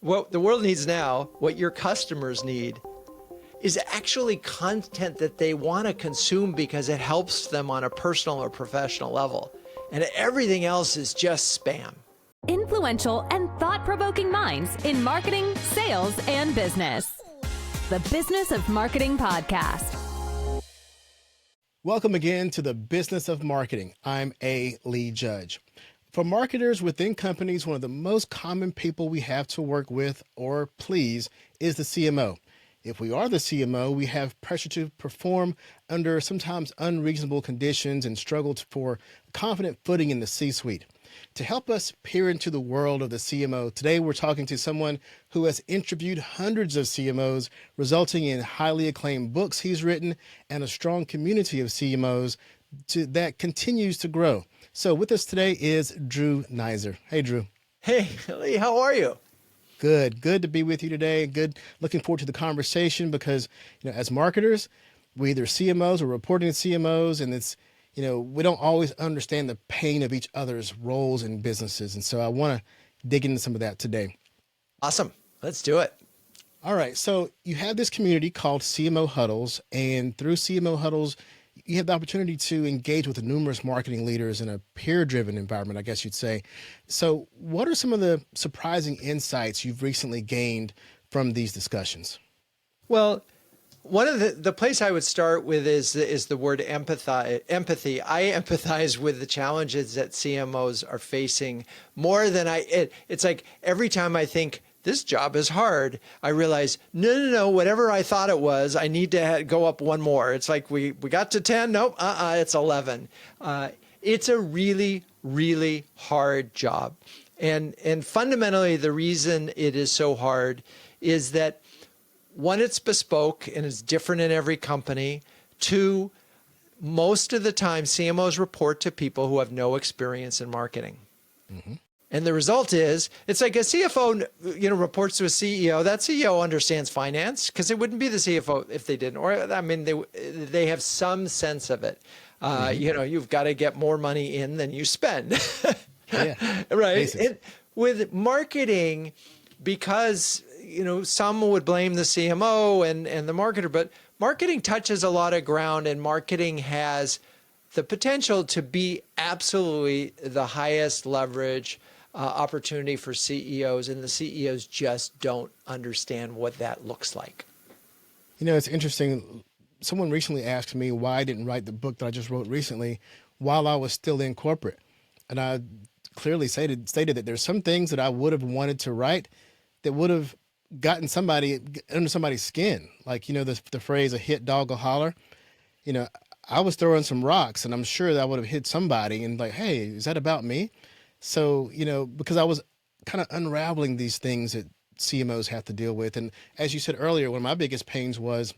What the world needs now, what your customers need, is actually content that they want to consume because it helps them on a personal or professional level. And everything else is just spam. Influential and thought-provoking minds in marketing, sales, and business. The Business of Marketing Podcast. Welcome again to the Business of Marketing. I'm A. Lee Judge. For marketers within companies, one of the most common people we have to work with or please is the CMO. If we are the CMO, we have pressure to perform under sometimes unreasonable conditions and struggle for confident footing in the C-suite. To help us peer into the world of the CMO, today we're talking to someone who has interviewed hundreds of CMOs, resulting in highly acclaimed books he's written and a strong community of CMOs that continues to grow. So with us today is Drew Neisser. Hey, Drew. Hey, Lee, how are you? Good to be with you today. Good. Looking forward to the conversation because, as marketers, we either CMOs or reporting to CMOs, and it's, we don't always understand the pain of each other's roles in businesses. And so I want to dig into some of that today. Awesome. Let's do it. All right. So you have this community called CMO Huddles, and through CMO Huddles, you have the opportunity to engage with numerous marketing leaders in a peer-driven environment, I guess you'd say. So what are some of the surprising insights you've recently gained from these discussions? Well, one of the place I would start with is the word empathy. I empathize with the challenges that CMOs are facing more than it's like every time I think this job is hard, I realize, no, whatever I thought it was, I need to go up one more. It's like we got to 10. Nope, it's 11. It's a really, really hard job. And fundamentally, the reason it is so hard is that, one, it's bespoke and it's different in every company. Two, most of the time, CMOs report to people who have no experience in marketing. Mm-hmm. And the result is, it's like a CFO, reports to a CEO. That CEO understands finance because it wouldn't be the CFO if they didn't. Or, I mean, they have some sense of it. You've got to get more money in than you spend. Yeah, right. And with marketing, because, some would blame the CMO and the marketer, but marketing touches a lot of ground, and marketing has the potential to be absolutely the highest leverage opportunity for CEOs, and the CEOs just don't understand what that looks like. It's interesting. Someone recently asked me why I didn't write the book that I just wrote recently while I was still in corporate. And I clearly stated that there's some things that I would have wanted to write that would have gotten somebody under somebody's skin. Like, the phrase, a hit dog will holler. I was throwing some rocks and I'm sure that I would have hit somebody and like, hey, is that about me? So, because I was kind of unraveling these things that CMOs have to deal with. And as you said earlier, one of my biggest pains was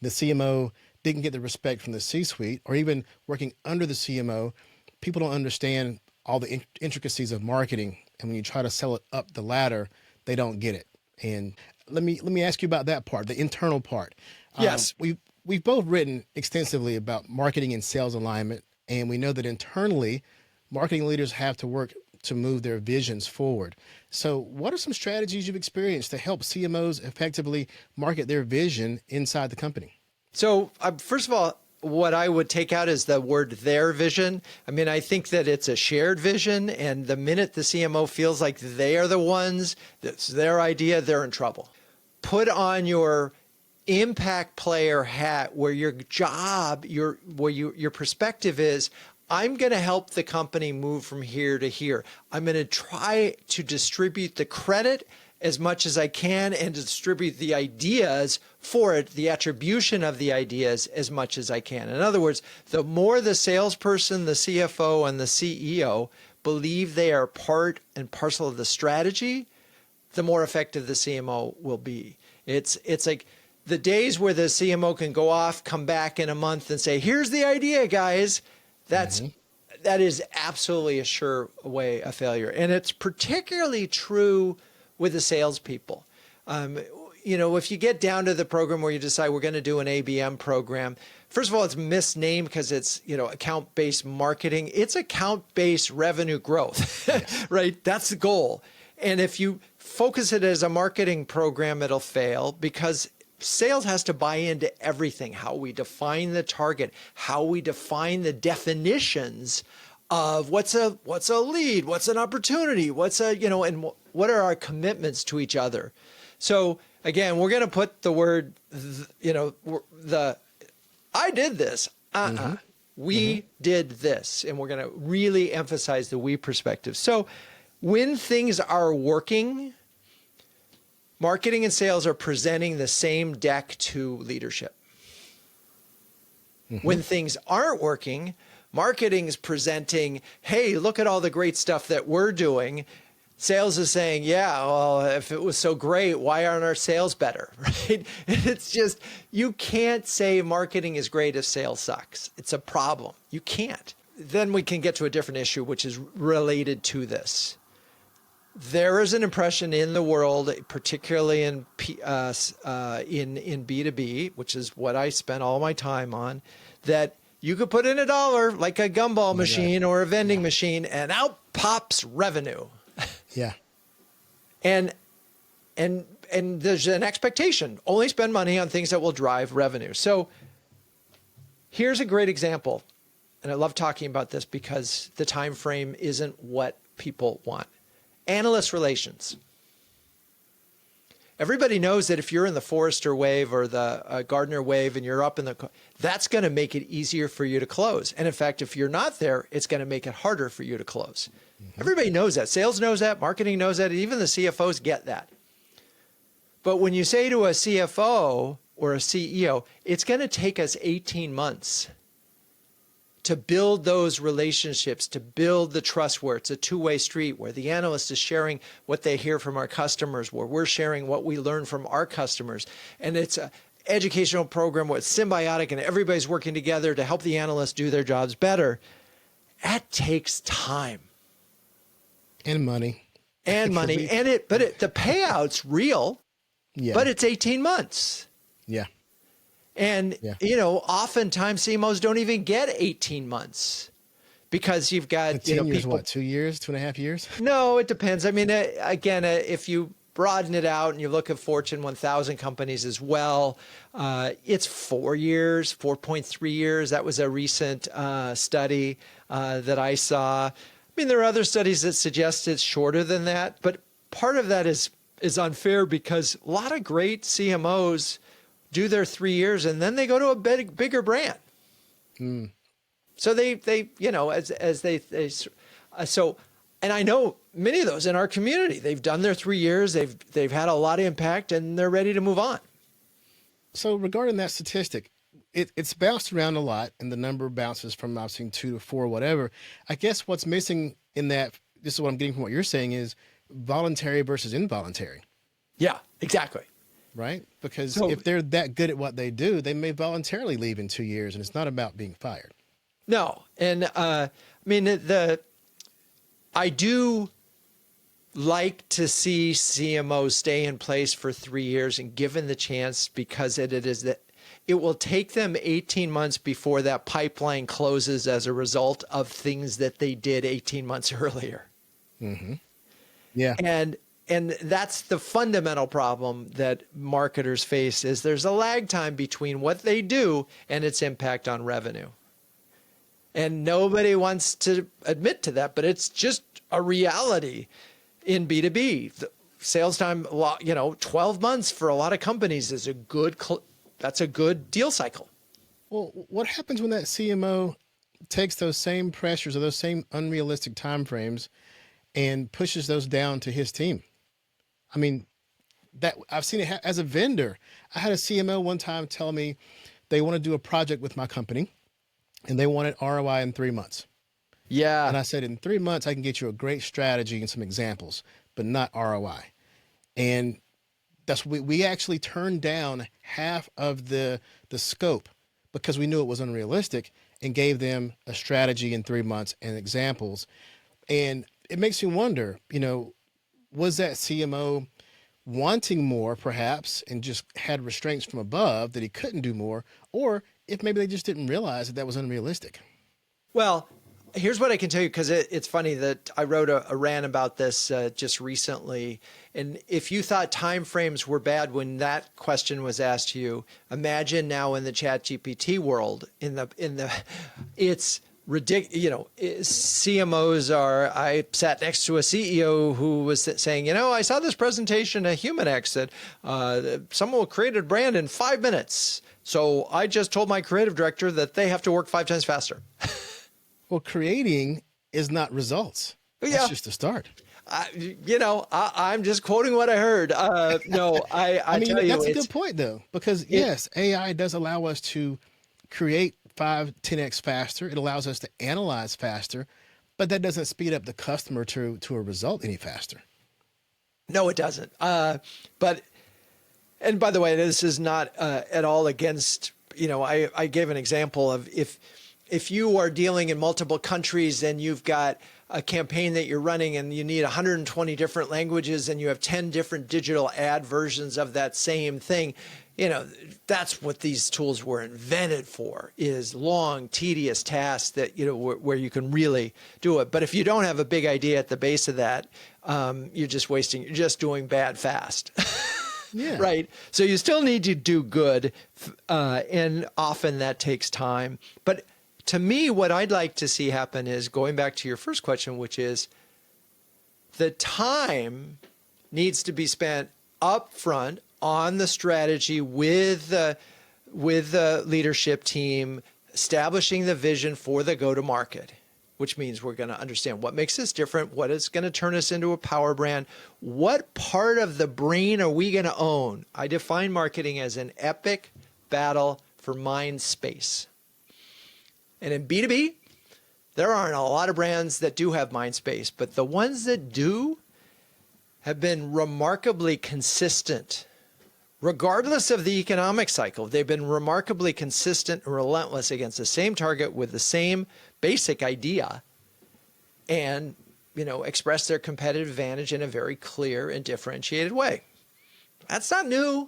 the CMO didn't get the respect from the C-suite, or even working under the CMO. People don't understand all the intricacies of marketing. And when you try to sell it up the ladder, they don't get it. And let me ask you about that part, the internal part. Yes. We've both written extensively about marketing and sales alignment, and we know that internally, marketing leaders have to work to move their visions forward. So what are some strategies you've experienced to help CMOs effectively market their vision inside the company? So first of all, what I would take out is the word their vision. I mean, I think that it's a shared vision, and the minute the CMO feels like they are the ones, that's their idea, they're in trouble. Put on your impact player hat, where your job, your perspective is, I'm going to help the company move from here to here. I'm going to try to distribute the credit as much as I can and distribute the ideas for it, the attribution of the ideas as much as I can. In other words, the more the salesperson, the CFO, and the CEO believe they are part and parcel of the strategy, the more effective the CMO will be. It's like the days where the CMO can go off, come back in a month and say, here's the idea, guys. That is absolutely a sure way of failure. And it's particularly true with the salespeople. If you get down to the program where you decide we're going to do an ABM program, first of all, it's misnamed because it's, account-based marketing. It's account-based revenue growth, right? That's the goal. And if you focus it as a marketing program, it'll fail because sales has to buy into everything, how we define the target, how we define the definitions of what's a lead, what's an opportunity, and what are our commitments to each other. So again, we're going to put the word, I did this. We did this. And we're going to really emphasize the we perspective. So when things are working, marketing and sales are presenting the same deck to leadership. When things aren't working, marketing is presenting, hey, look at all the great stuff that we're doing. Sales is saying, yeah, well, if it was so great, why aren't our sales better, right? It's just, you can't say marketing is great if sales sucks. It's a problem. You can't. Then we can get to a different issue, which is related to this. There is an impression in the world, particularly in B2B, which is what I spent all my time on, that you could put in $1 like a gumball machine or a vending machine, and out pops revenue. Yeah. And there's an expectation, only spend money on things that will drive revenue. So here's a great example. And I love talking about this because the time frame isn't what people want. Analyst relations. Everybody knows that if you're in the Forrester wave or the Gardner wave and you're up in that's going to make it easier for you to close. And in fact, if you're not there, it's going to make it harder for you to close. Everybody knows that. Sales knows that. Marketing knows that. Even the CFOs get that. But when you say to a CFO or a CEO, it's going to take us 18 months to build those relationships, to build the trust where it's a two-way street, where the analyst is sharing what they hear from our customers, where we're sharing what we learn from our customers. And it's an educational program where it's symbiotic and everybody's working together to help the analysts do their jobs better. That takes time. And money. And money. The payout's real, but it's 18 months. Yeah. And, oftentimes CMOs don't even get 18 months because you've got, 10 years, people. what, 2 years, 2.5 years? No, it depends. I mean, again, if you broaden it out and you look at Fortune 1000 companies as well, it's 4 years, 4.3 years. That was a recent study that I saw. I mean, there are other studies that suggest it's shorter than that, but part of that is unfair because a lot of great CMOs do their 3 years and then they go to a bigger brand. So and I know many of those in our community, they've done their 3 years, they've had a lot of impact and they're ready to move on. So regarding that statistic, it's bounced around a lot and the number bounces from I've seen 2 to 4, whatever. I guess what's missing in that, this is what I'm getting from what you're saying, is voluntary versus involuntary. Yeah, exactly. Right? Because if they're that good at what they do, they may voluntarily leave in 2 years, and it's not about being fired. No. And I do like to see CMOs stay in place for 3 years and given the chance because it will take them 18 months before that pipeline closes as a result of things that they did 18 months earlier. Yeah. And that's the fundamental problem that marketers face is there's a lag time between what they do and its impact on revenue. And nobody wants to admit to that, but it's just a reality in B2B. The sales time, 12 months for a lot of companies is that's a good deal cycle. Well, what happens when that CMO takes those same pressures or those same unrealistic timeframes and pushes those down to his team? I mean, that I've seen it as a vendor. I had a CMO one time tell me they want to do a project with my company and they wanted ROI in 3 months. Yeah. And I said, in 3 months, I can get you a great strategy and some examples, but not ROI. And that's we actually turned down half of the scope because we knew it was unrealistic and gave them a strategy in 3 months and examples. And it makes me wonder, was that CMO wanting more perhaps and just had restraints from above that he couldn't do more, or if maybe they just didn't realize that was unrealistic? Well, Here's what I can tell you, because it's funny that I wrote a rant about this just recently. And if you thought timeframes were bad when that question was asked to you, imagine now in the ChatGPT world. It's ridiculous. CMOs are. I sat next to a CEO who was saying, I saw this presentation at HumanX that someone created a brand in 5 minutes. So I just told my creative director that they have to work 5 times faster. Well, creating is not results. Yeah. That's just the start. I'm just quoting what I heard. No, I mean, tell you, that's a good point though, because yes, AI does allow us to create 5-10x faster. It allows us to analyze faster, but that doesn't speed up the customer to a result any faster. No, it doesn't. And by the way, this is not at all against, I gave an example of if you are dealing in multiple countries and you've got a campaign that you're running and you need 120 different languages and you have 10 different digital ad versions of that same thing, that's what these tools were invented for, is long, tedious tasks that, where you can really do it. But if you don't have a big idea at the base of that, you're just doing bad fast. Yeah. Right. So you still need to do good. And often that takes time. But to me, what I'd like to see happen is, going back to your first question, which is the time needs to be spent up front on the strategy with the leadership team, establishing the vision for the go-to-market, which means we're going to understand what makes us different, what is going to turn us into a power brand, what part of the brain are we going to own? I define marketing as an epic battle for mind space. And in B2B, there aren't a lot of brands that do have mind space, but the ones that do have been remarkably consistent. Regardless of the economic cycle, they've been remarkably consistent and relentless against the same target with the same basic idea, and express their competitive advantage in a very clear and differentiated way. That's not new.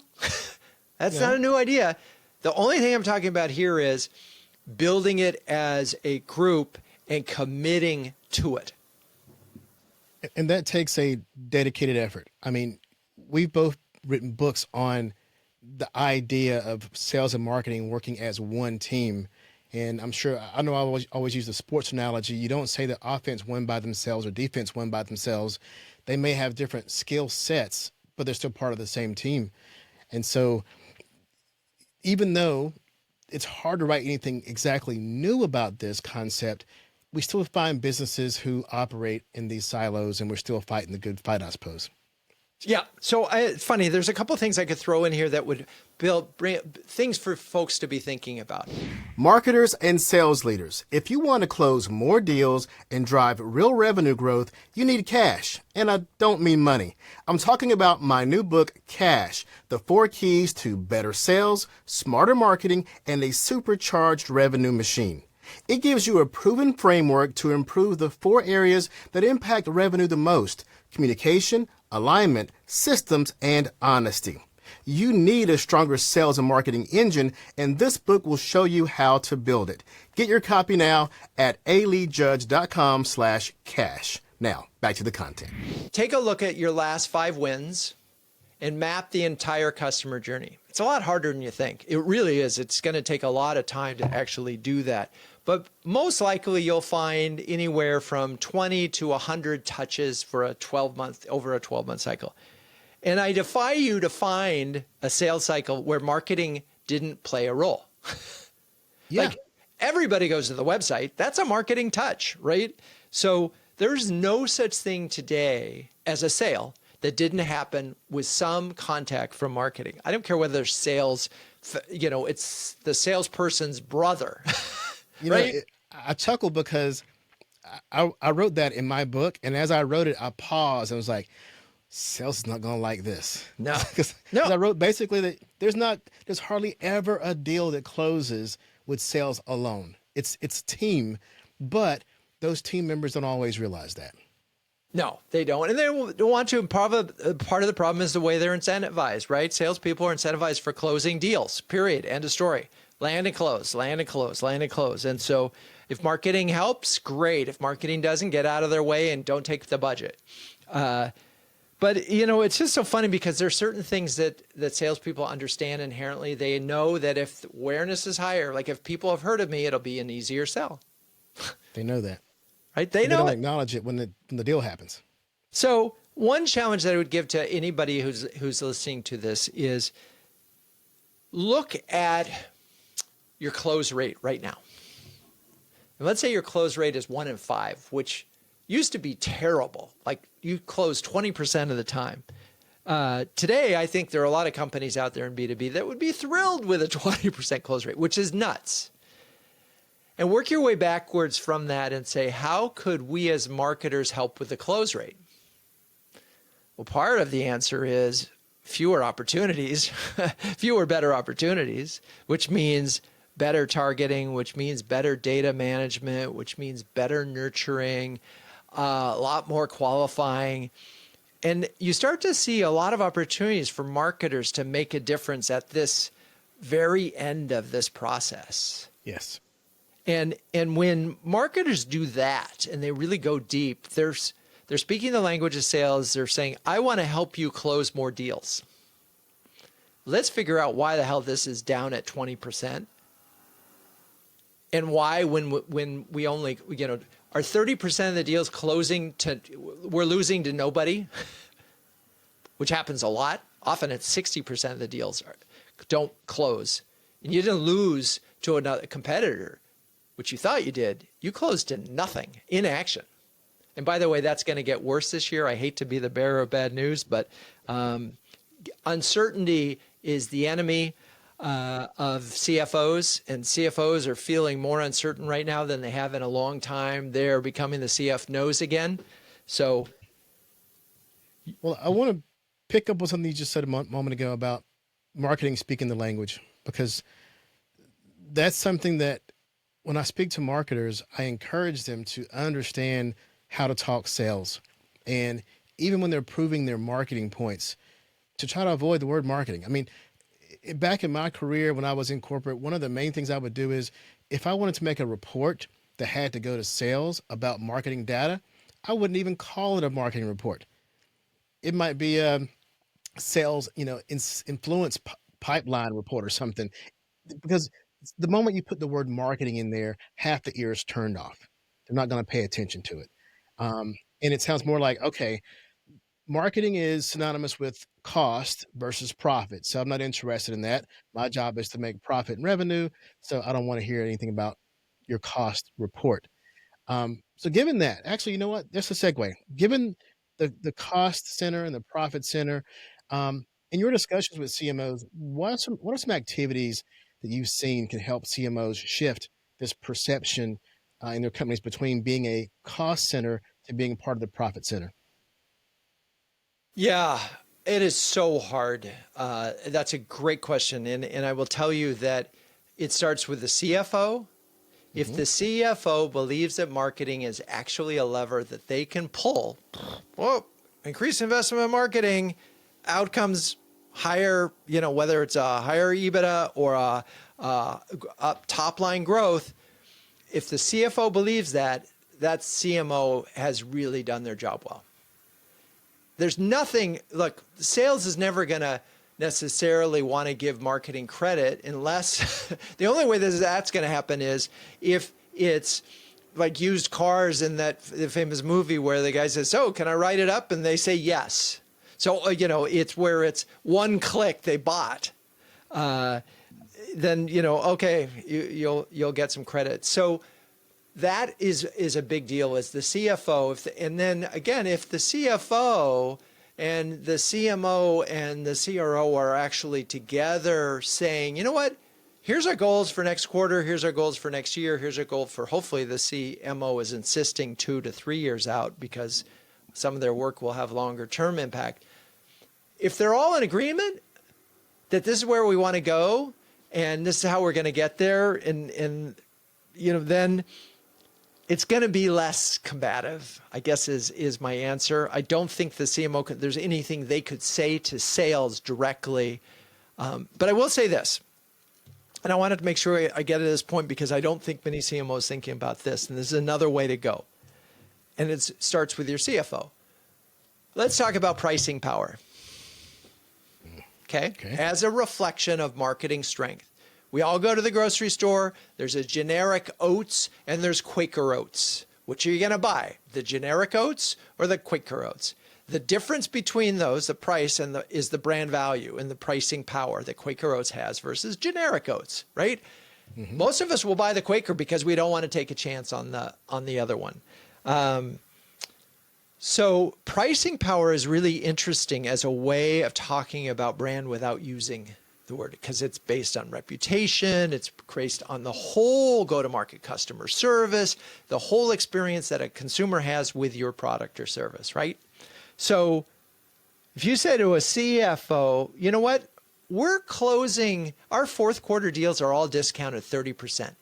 That's not a new idea. The only thing I'm talking about here is building it as a group and committing to it. And that takes a dedicated effort. I mean, we've both written books on the idea of sales and marketing working as one team. And I know I always use the sports analogy. You don't say that offense won by themselves or defense won by themselves. They may have different skill sets, but they're still part of the same team. And so even though it's hard to write anything exactly new about this concept, we still find businesses who operate in these silos, and we're still fighting the good fight, I suppose. Yeah. So it's funny. There's a couple of things I could throw in here that would bring things for folks to be thinking about. Marketers and sales leaders, if you want to close more deals and drive real revenue growth, you need cash. And I don't mean money. I'm talking about my new book, Cash, The 4 Keys to Better Sales, Smarter Marketing, and a Supercharged Revenue Machine. It gives you a proven framework to improve the 4 areas that impact revenue the most: communication, alignment, systems, and honesty. You need a stronger sales and marketing engine, and this book will show you how to build it. Get your copy now at aleejudge.com/cash. Now, back to the content. Take a look at your last 5 wins and map the entire customer journey. It's a lot harder than you think. It really is. It's going to take a lot of time to actually do that. But most likely you'll find anywhere from 20 to 100 touches for over a 12-month cycle. And I defy you to find a sales cycle where marketing didn't play a role. Yeah. Like, everybody goes to the website. That's a marketing touch, right? So there's no such thing today as a sale that didn't happen with some contact from marketing. I don't care whether there's sales, it's the salesperson's brother. Right? I chuckle because I wrote that in my book, and as I wrote it, I paused and was like, sales is not going to like this. No. Because No. I wrote basically that there's hardly ever a deal that closes with sales alone. It's team, but those team members don't always realize that. No, they don't. And they don't want to. Part of the problem is the way they're incentivized, right? Salespeople are incentivized for closing deals, period, end of story. Land and close, land and close, land and close. And so If marketing helps, great. If marketing doesn't, get out of their way and don't take the budget. But it's just so funny because there's certain things that salespeople understand inherently. They know that if awareness is higher, like if people have heard of me, it'll be an easier sell. They know that. Right? They They know don't it. acknowledge it when the deal happens. So one challenge that I would give to anybody who's listening to this is look at your close rate right now. And let's say your close rate is 1 in 5, which used to be terrible. Like you close 20% of the time. Today, I think there are a lot of companies out there in B2B that would be thrilled with a 20% close rate, which is nuts. And work your way backwards from that and say, how could we as marketers help with the close rate? Well, part of the answer is fewer opportunities, fewer better opportunities, which means better targeting, which means better data management, which means better nurturing, a lot more qualifying. And you start to see a lot of opportunities for marketers to make a difference at this very end of this process. Yes. And when marketers do that and they really go deep, they're speaking the language of sales. They're saying, I want to help you close more deals. Let's figure out why the hell this is down at 20%. And why when we only, are 30% of the deals we're losing to nobody, which happens a lot. Often it's 60% of the deals don't close. And you didn't lose to another competitor, which you thought you did. You closed to nothing, inaction. And by the way, that's going to get worse this year. I hate to be the bearer of bad news, but uncertainty is the enemy of CFOs, and CFOs are feeling more uncertain right now than they have in a long time. They're becoming the CFNOs again. So, Well, I want to pick up on something you just said a moment ago about marketing speaking the language, because that's something that when I speak to marketers, I encourage them to understand how to talk sales. And even when they're proving their marketing points, to try to avoid the word marketing. I mean, back in my career when I was in corporate, one of the main things I would do is if I wanted to make a report that had to go to sales about marketing data, I wouldn't even call it a marketing report. It might be a sales, influence pipeline report or something, because the moment you put the word marketing in there, half the ears turned off. They're not going to pay attention to it. And it sounds more like, okay, marketing is synonymous with cost versus profit. So I'm not interested in that. My job is to make profit and revenue. So I don't want to hear anything about your cost report. So given that, actually, you know what? That's a segue. Given the cost center and the profit center, in your discussions with CMOs, what are some activities that you've seen can help CMOs shift this perception in their companies between being a cost center to being part of the profit center? yeah, it is so hard. That's a great question. And I will tell you that it starts with the CFO. If the CFO believes that marketing is actually a lever that they can pull, well, increase investment in marketing, outcomes higher, whether it's a higher EBITDA or a top line growth. If the CFO believes that CMO has really done their job well. There's nothing, look, sales is never going to necessarily want to give marketing credit unless the only way that's going to happen is if it's like used cars in the famous movie where the guy says, so can I write it up? And they say yes. So, it's where it's one click they bought. Then, okay, you'll get some credit. So that is a big deal as the CFO. And then again, if the CFO and the CMO and the CRO are actually together saying, you know what, here's our goals for next quarter, here's our goals for next year, here's our goal for, hopefully the CMO is insisting 2 to 3 years out because some of their work will have longer term impact. If they're all in agreement that this is where we want to go and this is how we're going to get there, and then it's going to be less combative, I guess is my answer. I don't think the CMO there's anything they could say to sales directly. But I will say this. And I wanted to make sure I get to this point because I don't think many CMOs thinking about this. And this is another way to go. And it starts with your CFO. Let's talk about pricing power. Okay? As a reflection of marketing strength. We all go to the grocery store. There's a generic oats and there's Quaker oats. Which are you going to buy? The generic oats or the Quaker oats? The difference between those, the price is the brand value and the pricing power that Quaker Oats has versus generic oats, right? Mm-hmm. Most of us will buy the Quaker because we don't want to take a chance on the other one. So pricing power is really interesting as a way of talking about brand without using the word, because it's based on reputation. It's based on the whole go-to-market customer service, the whole experience that a consumer has with your product or service, right? So if you say to a CFO, you know what, we're closing, our fourth quarter deals are all discounted 30%.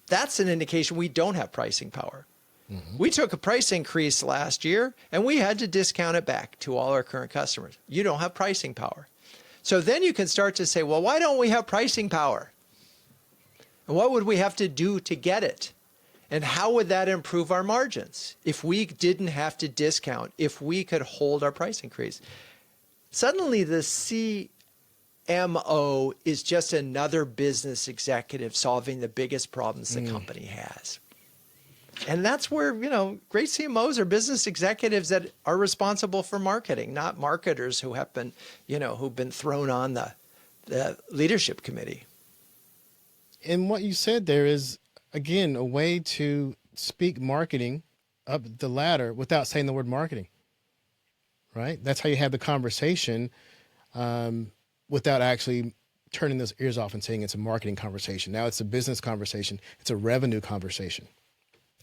That's an indication we don't have pricing power. Mm-hmm. We took a price increase last year and we had to discount it back to all our current customers. You don't have pricing power. So then you can start to say, well, why don't we have pricing power? And what would we have to do to get it? And how would that improve our margins if we didn't have to discount, if we could hold our price increase? Suddenly the CMO is just another business executive solving the biggest problems the company has. And that's where, great CMOs are business executives that are responsible for marketing, not marketers who have been, who've been thrown on the leadership committee. And what you said there is, again, a way to speak marketing up the ladder without saying the word marketing, right? That's how you have the conversation without actually turning those ears off and saying it's a marketing conversation. Now it's a business conversation. It's a revenue conversation.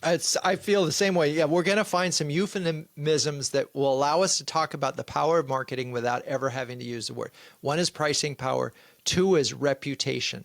I feel the same way. Yeah, we're going to find some euphemisms that will allow us to talk about the power of marketing without ever having to use the word. One is pricing power. Two is reputation.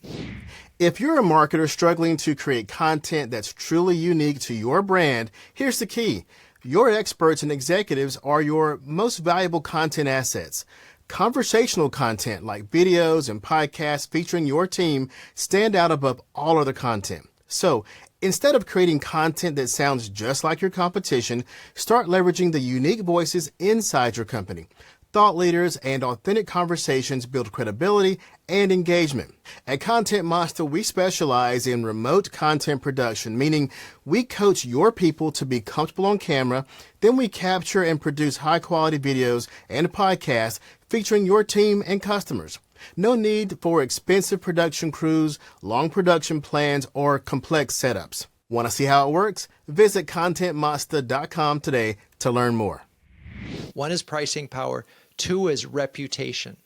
If you're a marketer struggling to create content that's truly unique to your brand, here's the key. Your experts and executives are your most valuable content assets. Conversational content like videos and podcasts featuring your team stand out above all other content. So, instead of creating content that sounds just like your competition, start leveraging the unique voices inside your company. Thought leaders and authentic conversations build credibility and engagement. At Content Monster, we specialize in remote content production, meaning we coach your people to be comfortable on camera, then we capture and produce high-quality videos and podcasts featuring your team and customers. No need for expensive production crews, long production plans, or complex setups. Want to see how it works? Visit contentmonster.com today to learn more. One is pricing power. Two is reputation.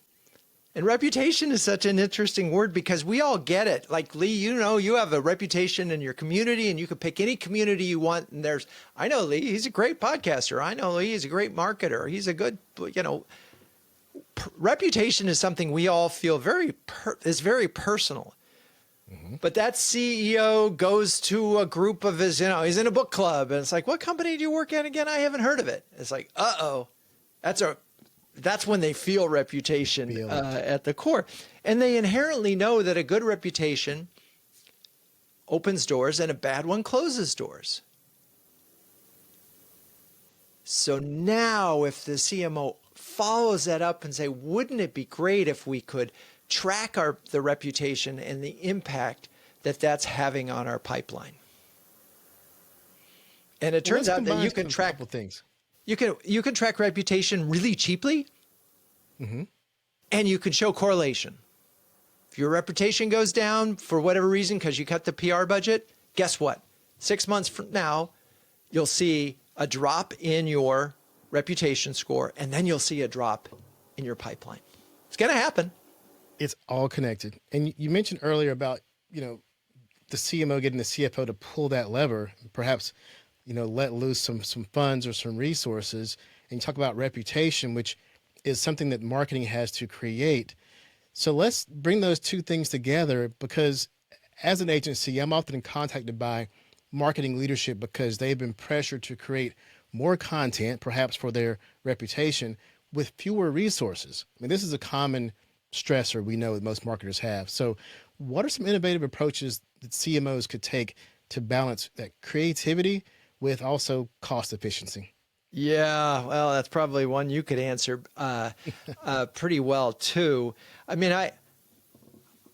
And reputation is such an interesting word because we all get it. Like Lee, you have a reputation in your community and you can pick any community you want. And I know Lee, he's a great podcaster. I know Lee, he's a great marketer. He's a good, reputation is something we all feel is very personal. Mm-hmm. But that CEO goes to a group of his, he's in a book club and it's like, what company do you work at again? I haven't heard of it. It's like, that's when they feel reputation at the core. And they inherently know that a good reputation opens doors and a bad one closes doors. So now if the CMO follows that up and say, wouldn't it be great if we could track the reputation and the impact that's having on our pipeline? And it turns out that you can track a couple things. You can track reputation really cheaply, mm-hmm. and you can show correlation. If your reputation goes down for whatever reason because you cut the PR budget, guess what? 6 months from now, you'll see a drop in your reputation score, and then you'll see a drop in your pipeline. It's going to happen. It's all connected. And you mentioned earlier about, the CMO getting the CFO to pull that lever, perhaps, let loose some funds or some resources. And you talk about reputation, which is something that marketing has to create. So let's bring those two things together, because as an agency, I'm often contacted by marketing leadership because they've been pressured to create more content, perhaps for their reputation, with fewer resources. I mean, this is a common stressor we know that most marketers have. So what are some innovative approaches that CMOs could take to balance that creativity with also cost efficiency? Yeah, well, that's probably one you could answer pretty well too. I mean,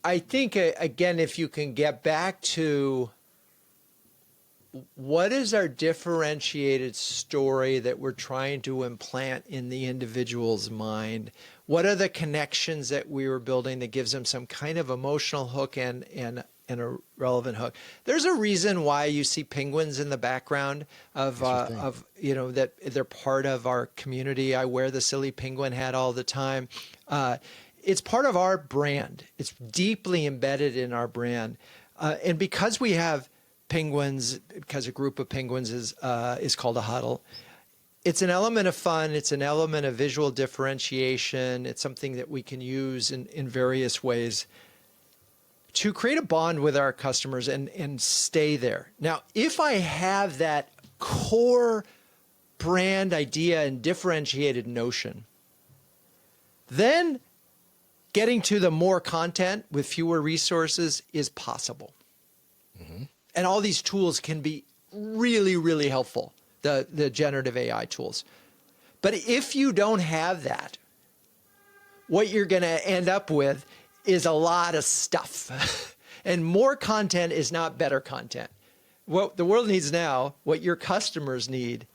I think again, if you can get back to what is our differentiated story that we're trying to implant in the individual's mind? What are the connections that we were building that gives them some kind of emotional hook and a relevant hook? There's a reason why you see penguins in the background of that they're part of our community. I wear the silly penguin hat all the time. It's part of our brand. It's deeply embedded in our brand, and because we have penguins, because a group of penguins is called a huddle. It's an element of fun. It's an element of visual differentiation. It's something that we can use in various ways to create a bond with our customers and stay there. Now, if I have that core brand idea and differentiated notion, then getting to the more content with fewer resources is possible. Mm-hmm. And all these tools can be really, really helpful, the generative AI tools. But if you don't have that, what you're going to end up with is a lot of stuff. And more content is not better content. What the world needs now, what your customers need,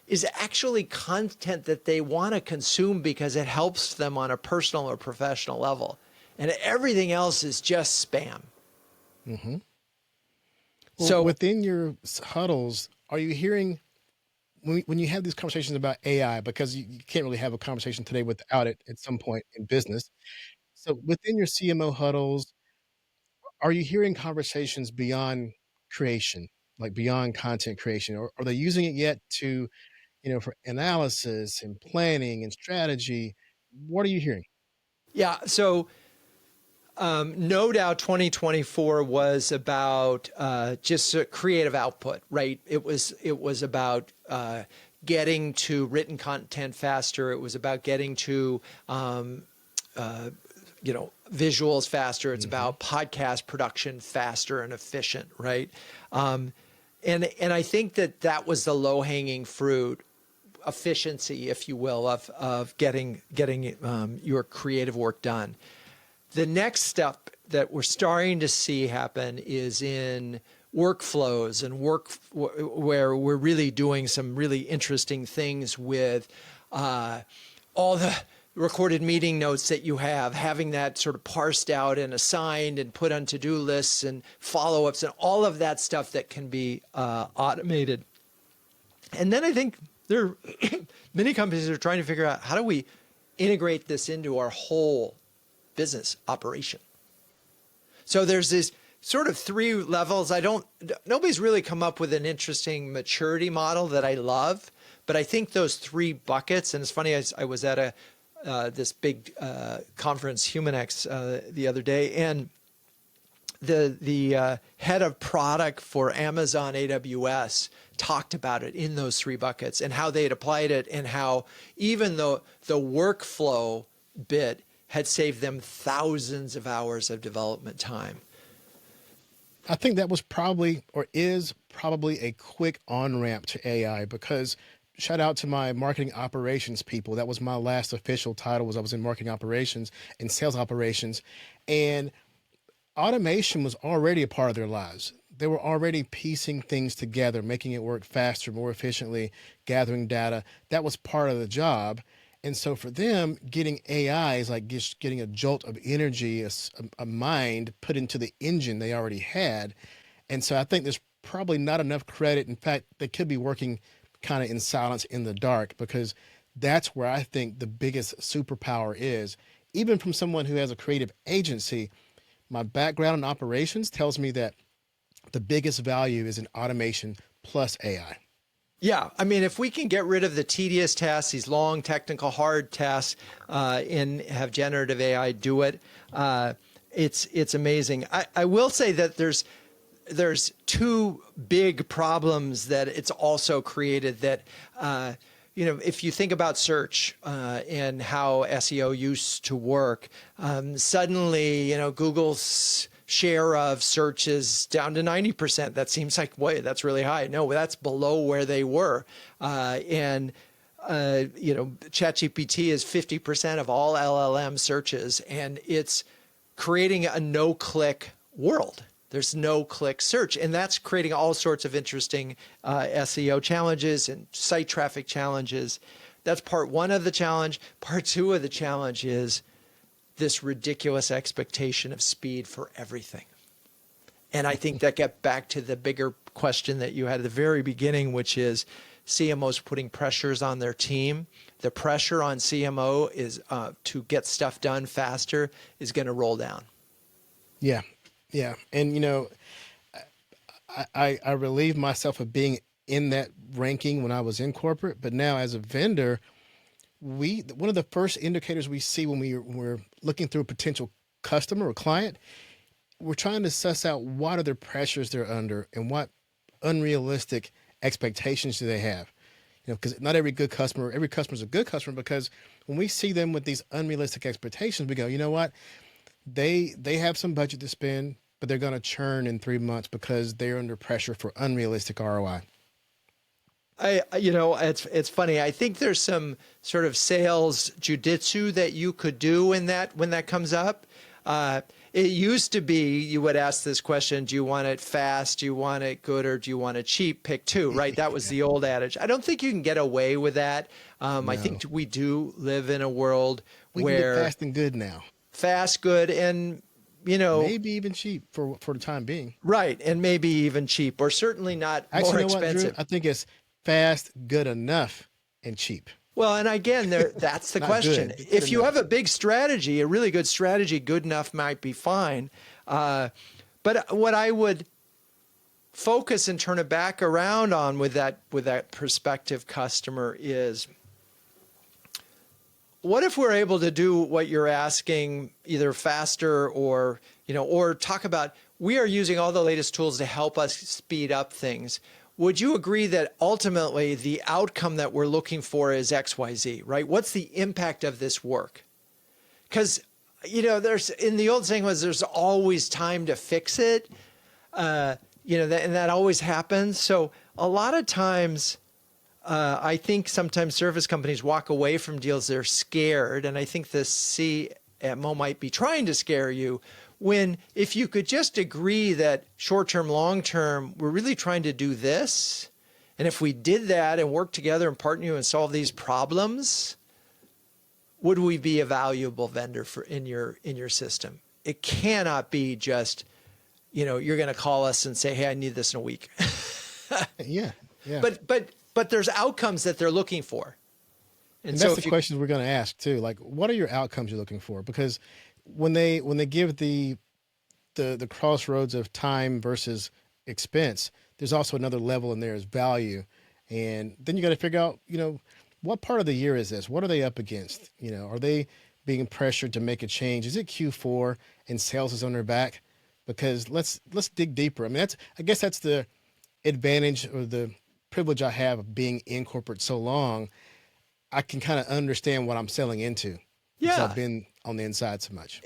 is actually content that they want to consume because it helps them on a personal or professional level. And everything else is just spam. Mm-hmm. Well, So within your huddles, are you hearing when you have these conversations about AI, because you can't really have a conversation today without it at some point in business. So within your CMO huddles, are you hearing conversations beyond creation, like beyond content creation, or are they using it yet to, for analysis and planning and strategy? What are you hearing? yeah, so no doubt 2024 was about just a creative output, right? It was about getting to written content faster. It was about getting to visuals faster. It's about podcast production faster and efficient, right? And I think that was the low hanging fruit, efficiency, if you will, of getting your creative work done. The next step that we're starting to see happen is in workflows and where we're really doing some really interesting things with all the recorded meeting notes that you have, having that sort of parsed out and assigned and put on to-do lists and follow-ups and all of that stuff that can be automated. And then I think there are many companies that are trying to figure out, how do we integrate this into our whole business operation? So there's this sort of three levels. Nobody's really come up with an interesting maturity model that I love, but I think those three buckets, and it's funny, I was at this big conference, HumanX, the other day, and the head of product for Amazon AWS talked about it in those three buckets and how they had applied it, and how even though the workflow bit had saved them thousands of hours of development time. I think that was probably, or is probably, a quick on-ramp to AI, because shout out to my marketing operations people. That was my last official title, was I was in marketing operations and sales operations, and automation was already a part of their lives. They were already piecing things together, making it work faster, more efficiently, gathering data. That was part of the job. And so for them, getting AI is like just getting a jolt of energy, a mind put into the engine they already had. And so I think there's probably not enough credit. In fact, they could be working kind of in silence in the dark, because that's where I think the biggest superpower is. Even from someone who has a creative agency, my background in operations tells me that the biggest value is in automation plus AI. Yeah, I mean, if we can get rid of the tedious tasks, these long, technical, hard tasks, and have generative AI do it, it's amazing. I will say that there's two big problems that it's also created that if you think about search and how SEO used to work, suddenly, Google's share of search is down to 90%. That seems like, wait, that's really high. No, that's below where they were. ChatGPT is 50% of all LLM searches, and it's creating a no-click world. There's no-click search, and that's creating all sorts of interesting SEO challenges and site traffic challenges. That's part one of the challenge. Part two of the challenge is this ridiculous expectation of speed for everything. And I think that gets back to the bigger question that you had at the very beginning, which is CMOs putting pressures on their team. The pressure on CMO is to get stuff done faster is going to roll down. Yeah. And, I relieved myself of being in that ranking when I was in corporate, but now as a vendor, one of the first indicators we see when we're looking through a potential customer or client, we're trying to suss out what are the pressures they're under and what unrealistic expectations do they have. Because not every customer is a good customer, because when we see them with these unrealistic expectations, we go, you know what? They have some budget to spend, but they're going to churn in 3 months because they're under pressure for unrealistic ROI. It's funny. I think there's some sort of sales jujitsu that you could do in that when that comes up. It used to be you would ask this question: do you want it fast? Do you want it good? Or do you want it cheap? Pick two, right? That was the old adage. I don't think you can get away with that. No. I think we do live in a world where we can get fast and good now. Fast, good, and maybe even cheap for the time being. Right, and maybe even cheap, or certainly not more expensive. Drew? I think it's fast, good enough, and cheap. Well, and again, that's the question. If you have a big strategy, a really good strategy, good enough might be fine. But what I would focus and turn it back around on with that prospective customer is, what if we're able to do what you're asking either faster or talk about, we are using all the latest tools to help us speed up things. Would you agree that ultimately the outcome that we're looking for is XYZ, right? What's the impact of this work? Because, there's, in the old saying was, there's always time to fix it. And that always happens. So a lot of times, I think sometimes service companies walk away from deals they're scared. And I think the CMO might be trying to scare you, when if you could just agree that short-term, long-term, we're really trying to do this. And if we did that and work together and partner you and solve these problems, would we be a valuable vendor in your system? It cannot be just, you're going to call us and say, hey, I need this in a week. Yeah. But there's outcomes that they're looking for. And that's the questions we're going to ask too. Like, what are your outcomes you're looking for? Because when they give the crossroads of time versus expense, there's also another level in there is value. And then you got to figure out, what part of the year is this? What are they up against? Are they being pressured to make a change? Is it Q4 and sales is on their back? Because let's dig deeper. I mean, I guess that's the advantage or the privilege I have of being in corporate so long. I can kind of understand what I'm selling into. Yeah. I've been on the inside so much.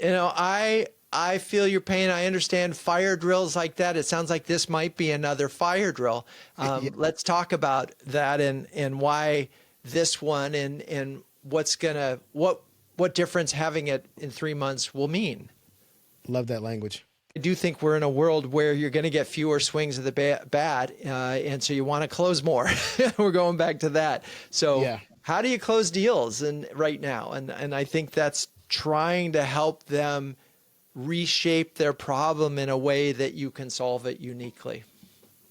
I feel your pain. I understand fire drills like that. It sounds like this might be another fire drill. Yeah. Let's talk about that and why this one and what difference having it in 3 months will mean. Love that language. I do think we're in a world where you're going to get fewer swings of the bat, and so you want to close more. We're going back to that. So yeah. How do you close deals right now? And I think that's trying to help them reshape their problem in a way that you can solve it uniquely.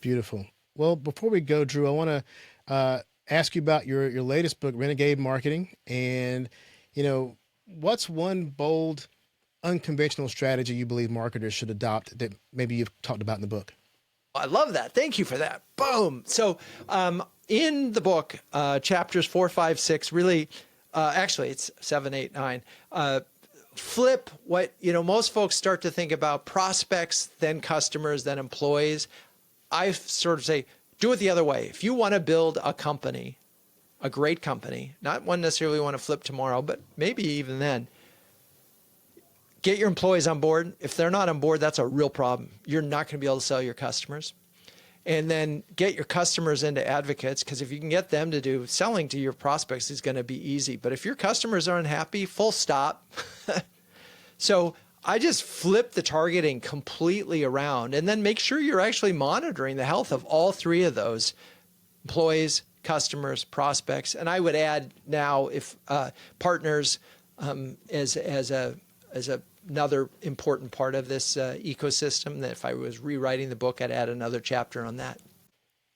Beautiful. Well, before we go, Drew, I want to ask you about your latest book, Renegade Marketing. And, what's one bold, unconventional strategy you believe marketers should adopt that maybe you've talked about in the book? I love that. Thank you for that. Boom. So in the book, chapters 4, 5, 6, really, actually it's 7, 8, 9, flip what, most folks start to think about prospects, then customers, then employees. I sort of say, do it the other way. If you want to build a company, a great company, not one necessarily want to flip tomorrow, but maybe even then, get your employees on board. If they're not on board, that's a real problem. You're not going to be able to sell your customers. And then get your customers into advocates, because if you can get them to do selling to your prospects is going to be easy. But if your customers are unhappy, full stop. So I just flip the targeting completely around, and then make sure you're actually monitoring the health of all three of those: employees, customers, prospects. And I would add now, if partners as another important part of this ecosystem, that if I was rewriting the book, I'd add another chapter on that.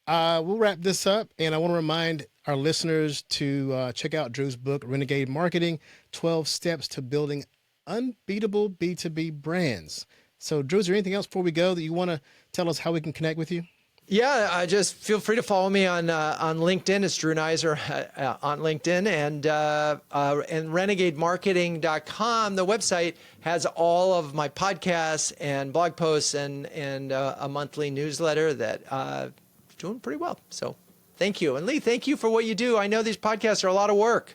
We'll wrap this up, and I want to remind our listeners to check out Drew's book, Renegade Marketing, 12 Steps to Building Unbeatable B2B Brands. So, Drew, is there anything else before we go that you want to tell us how we can connect with you? Yeah, just feel free to follow me on LinkedIn. It's Drew Neisser on LinkedIn, and renegademarketing.com. The website has all of my podcasts and blog posts and a monthly newsletter that doing pretty well. So thank you. And Lee, thank you for what you do. I know these podcasts are a lot of work.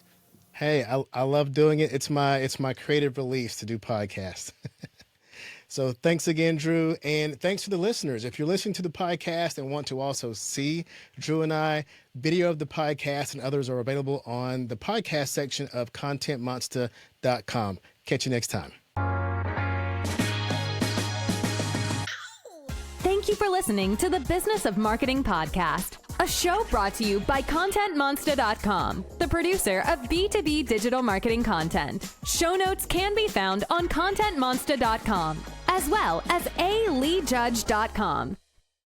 Hey, I love doing it. It's my creative release to do podcasts. So thanks again, Drew. And thanks to the listeners. If you're listening to the podcast and want to also see Drew and I, video of the podcast and others are available on the podcast section of contentmonster.com. Catch you next time. Thank you for listening to the Business of Marketing podcast, a show brought to you by ContentMonster.com, the producer of B2B digital marketing content. Show notes can be found on ContentMonster.com, as well as aleejudge.com.